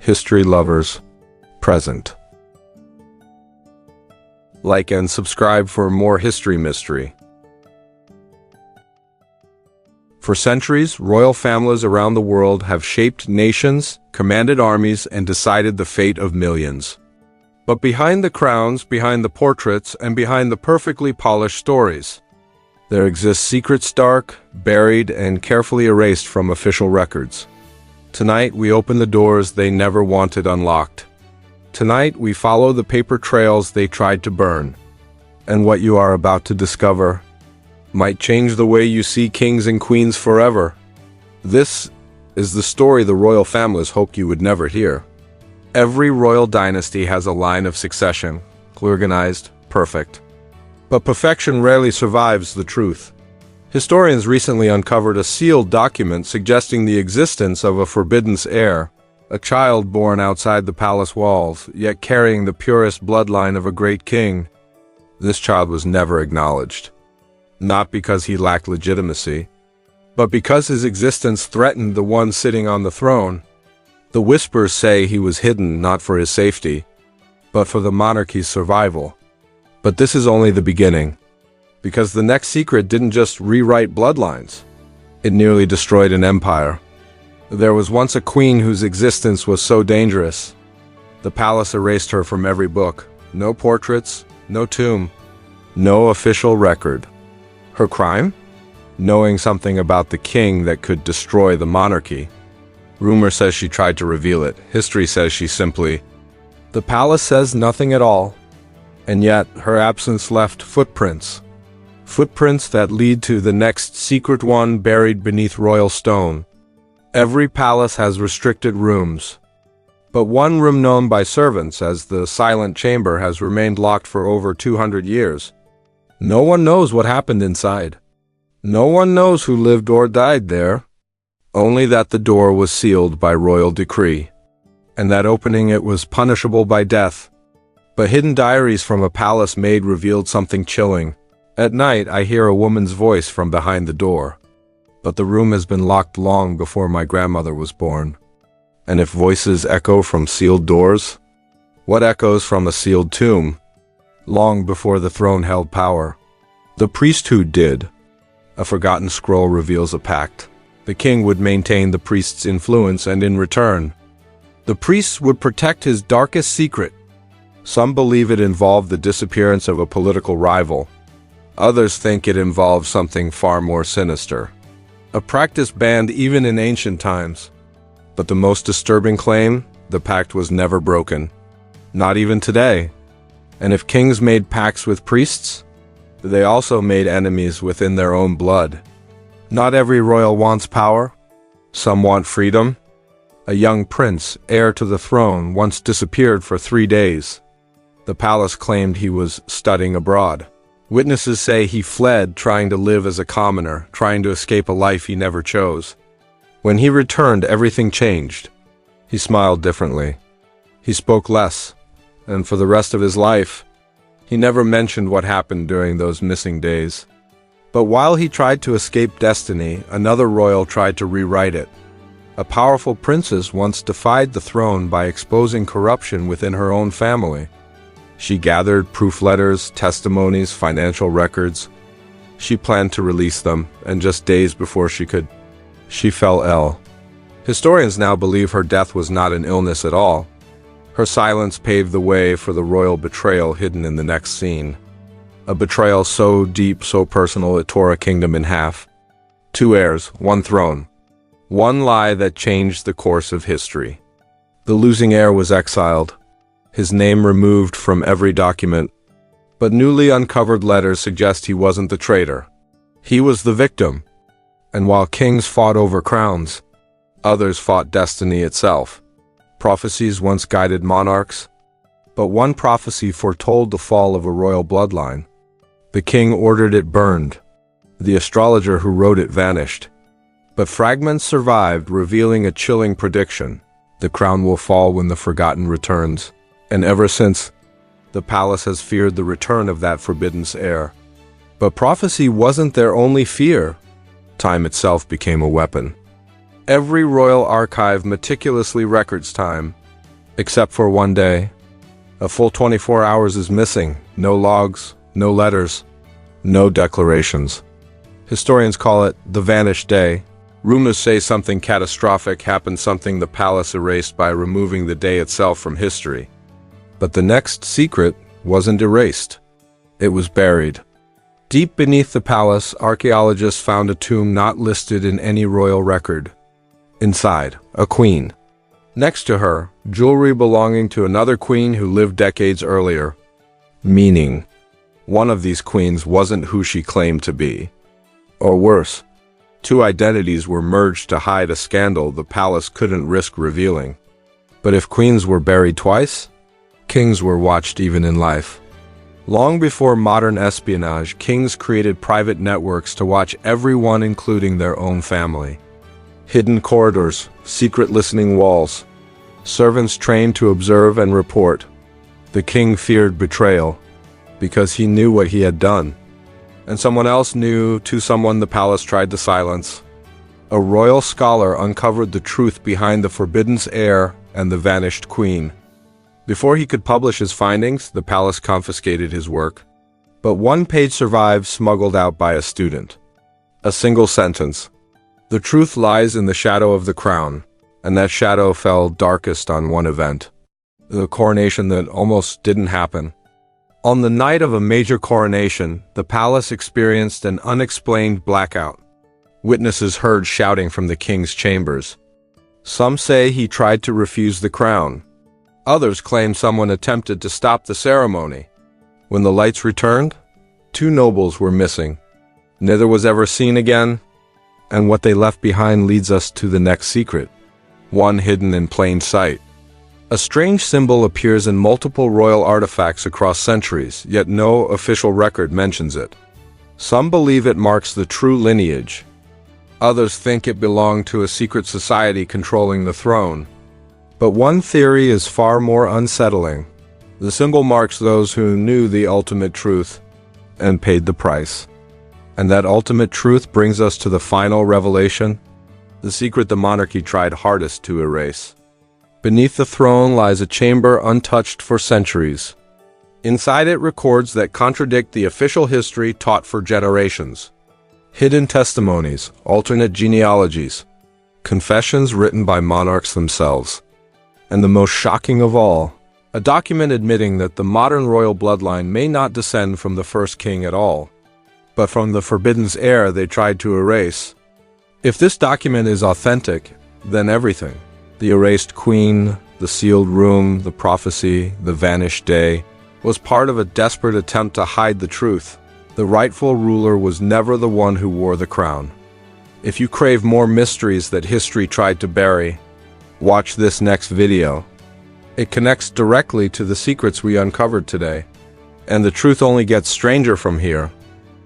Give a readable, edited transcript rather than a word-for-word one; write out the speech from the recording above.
history lovers present. Like and subscribe for more history mystery. For centuries, royal families around the world have shaped nations, commanded armies, and decided the fate of millions. But behind the crowns, behind the portraits, and behind the perfectly polished stories, there exist secrets dark, buried, and carefully erased from official records. Tonight, we open the doors they never wanted unlocked. Tonight, we follow the paper trails they tried to burn. And what you are about to discover might change the way you see kings and queens forever. This is the story the royal families hoped you would never hear. Every royal dynasty has a line of succession, organized, perfect. But perfection rarely survives the truth. Historians recently uncovered a sealed document suggesting the existence of a forbidden heir, a child born outside the palace walls, yet carrying the purest bloodline of a great king. This child was never acknowledged. Not because he lacked legitimacy, but because his existence threatened the one sitting on the throne. The whispers say he was hidden not for his safety, but for the monarchy's survival. But this is only the beginning, because the next secret didn't just rewrite bloodlines. It nearly destroyed an empire. There was once a queen whose existence was so dangerous. The palace erased her from every book. No portraits, no tomb, no official record. Her crime? Knowing something about the king that could destroy the monarchy. Rumor says she tried to reveal it. History says she simply... The palace says nothing at all. And yet, her absence left footprints. Footprints that lead to the next secret one buried beneath royal stone. Every palace has restricted rooms. But one room known by servants as the silent chamber has remained locked for over 200 years. No one knows what happened inside. No one knows who lived or died there. Only that the door was sealed by royal decree, and that opening it was punishable by death. But hidden diaries from a palace maid revealed something chilling. At night, I hear a woman's voice from behind the door. But the room has been locked long before my grandmother was born. And if voices echo from sealed doors, what echoes from a sealed tomb? Long before the throne held power, the priesthood did. A forgotten scroll reveals a pact. The king would maintain the priest's influence, and in return, the priests would protect his darkest secret. Some believe it involved the disappearance of a political rival. Others think it involved something far more sinister. A practice banned even in ancient times. But the most disturbing claim, the pact was never broken. Not even today. And if kings made pacts with priests, they also made enemies within their own blood. Not every royal wants power. Some want freedom. A young prince, heir to the throne, once disappeared for 3 days. The palace claimed he was studying abroad. Witnesses say he fled, trying to live as a commoner, trying to escape a life he never chose. When he returned, everything changed. He smiled differently. He spoke less. And for the rest of his life, he never mentioned what happened during those missing days. But while he tried to escape destiny, another royal tried to rewrite it. A powerful princess once defied the throne by exposing corruption within her own family. She gathered proof letters, testimonies, financial records. She planned to release them, and just days before she fell ill. Historians now believe her death was not an illness at all. Her silence paved the way for the royal betrayal hidden in the next scene. A betrayal so deep, so personal, it tore a kingdom in half. 2 heirs, 1 throne. One lie that changed the course of history. The losing heir was exiled, his name removed from every document. But newly uncovered letters suggest he wasn't the traitor. He was the victim. And while kings fought over crowns, others fought destiny itself. Prophecies once guided monarchs, but one prophecy foretold the fall of a royal bloodline. The king ordered it burned. The astrologer who wrote it vanished. But fragments survived, revealing a chilling prediction. The crown will fall when the forgotten returns. And ever since, the palace has feared the return of that forbidden heir. But prophecy wasn't their only fear. Time itself became a weapon. Every royal archive meticulously records time. Except for one day. A full 24 hours is missing. No logs, no letters, no declarations. Historians call it the vanished day. Rumors say something catastrophic happened, something the palace erased by removing the day itself from history. But the next secret wasn't erased. It was buried. Deep beneath the palace, archaeologists found a tomb not listed in any royal record. Inside, a queen. Next to her, jewelry belonging to another queen who lived decades earlier. Meaning, one of these queens wasn't who she claimed to be. Or worse, two identities were merged to hide a scandal the palace couldn't risk revealing. But if queens were buried twice, kings were watched even in life. Long before modern espionage, kings created private networks to watch everyone, including their own family. Hidden corridors, secret listening walls, servants trained to observe and report. The king feared betrayal because he knew what he had done. And someone else knew, to someone the palace tried to silence. A royal scholar uncovered the truth behind the forbidden heir and the vanished queen. Before he could publish his findings, the palace confiscated his work. But one page survived, smuggled out by a student. A single sentence. The truth lies in the shadow of the crown, and that shadow fell darkest on one event. The coronation that almost didn't happen. On the night of a major coronation, the palace experienced an unexplained blackout. Witnesses heard shouting from the king's chambers. Some say he tried to refuse the crown. Others claim someone attempted to stop the ceremony. When the lights returned, two nobles were missing. Neither was ever seen again, and what they left behind leads us to the next secret, one hidden in plain sight. A strange symbol appears in multiple royal artifacts across centuries, yet no official record mentions it. Some believe it marks the true lineage. Others think it belonged to a secret society controlling the throne. But one theory is far more unsettling. The symbol marks those who knew the ultimate truth and paid the price. And that ultimate truth brings us to the final revelation, the secret the monarchy tried hardest to erase. Beneath the throne lies a chamber untouched for centuries. Inside it records that contradict the official history taught for generations. Hidden testimonies, alternate genealogies, confessions written by monarchs themselves. And the most shocking of all, a document admitting that the modern royal bloodline may not descend from the first king at all, but from the forbidden heir they tried to erase. If this document is authentic, then everything, the erased queen, the sealed room, the prophecy, the vanished day, was part of a desperate attempt to hide the truth. The rightful ruler was never the one who wore the crown. If you crave more mysteries that history tried to bury, watch this next video. It connects directly to the secrets we uncovered today. And the truth only gets stranger from here.